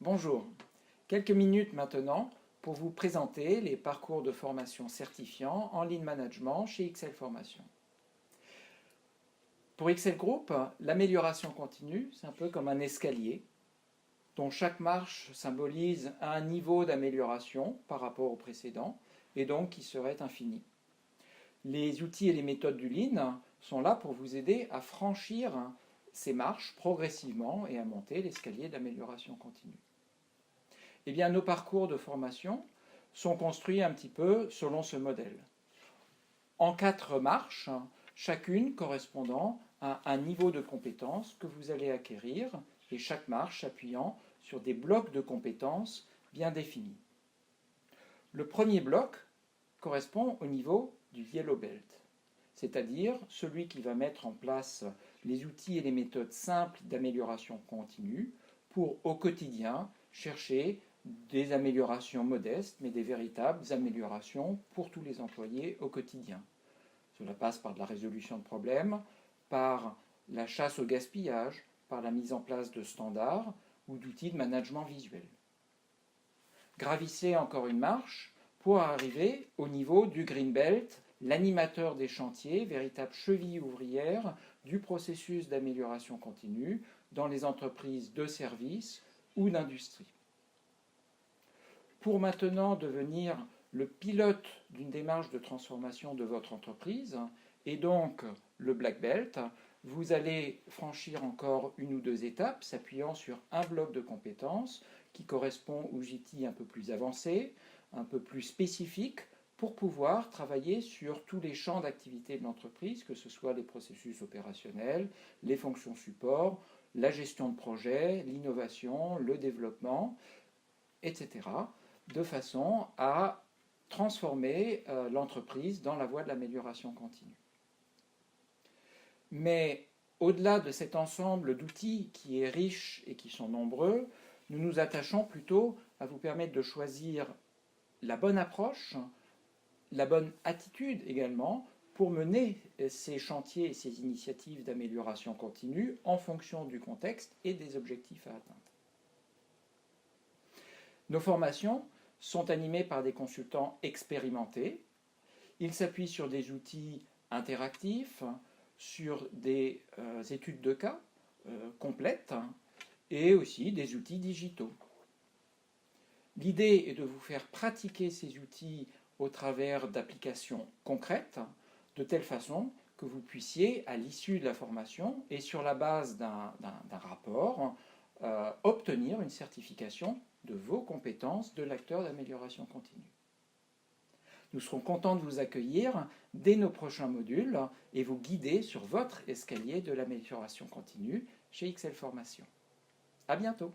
Bonjour, quelques minutes maintenant pour vous présenter les parcours de formation certifiants en Lean Management chez XL Formation. Pour XL Group, l'amélioration continue, c'est un peu comme un escalier dont chaque marche symbolise un niveau d'amélioration par rapport au précédent et donc qui serait infini. Les outils et les méthodes du Lean sont là pour vous aider à franchir ces marches progressivement et à monter l'escalier d'amélioration continue. Eh bien, nos parcours de formation sont construits un petit peu selon ce modèle. En 4 marches, chacune correspondant à un niveau de compétence que vous allez acquérir, et chaque marche s'appuyant sur des blocs de compétences bien définis. Le premier bloc correspond au niveau du Yellow Belt, c'est-à-dire celui qui va mettre en place les outils et les méthodes simples d'amélioration continue pour, au quotidien, chercher des améliorations modestes, mais des véritables améliorations pour tous les employés au quotidien. Cela passe par de la résolution de problèmes, par la chasse au gaspillage, par la mise en place de standards ou d'outils de management visuel. Gravissez encore une marche pour arriver au niveau du Green Belt, l'animateur des chantiers, véritable cheville ouvrière du processus d'amélioration continue dans les entreprises de services ou d'industrie. Pour maintenant devenir le pilote d'une démarche de transformation de votre entreprise, et donc le Black Belt, vous allez franchir encore une ou deux étapes, s'appuyant sur un bloc de compétences qui correspond aux outils un peu plus avancés, un peu plus spécifiques, pour pouvoir travailler sur tous les champs d'activité de l'entreprise, que ce soit les processus opérationnels, les fonctions support, la gestion de projet, l'innovation, le développement, etc., de façon à transformer l'entreprise dans la voie de l'amélioration continue. Mais au-delà de cet ensemble d'outils qui est riche et qui sont nombreux, nous nous attachons plutôt à vous permettre de choisir la bonne approche, la bonne attitude également, pour mener ces chantiers et ces initiatives d'amélioration continue en fonction du contexte et des objectifs à atteindre. Nos formations sont animés par des consultants expérimentés. Ils s'appuient sur des outils interactifs, sur des études de cas complètes et aussi des outils digitaux. L'idée est de vous faire pratiquer ces outils au travers d'applications concrètes, de telle façon que vous puissiez, à l'issue de la formation et sur la base d'un rapport, obtenir une certification de vos compétences de l'acteur d'amélioration continue. Nous serons contents de vous accueillir dès nos prochains modules et vous guider sur votre escalier de l'amélioration continue chez XL Formation. À bientôt.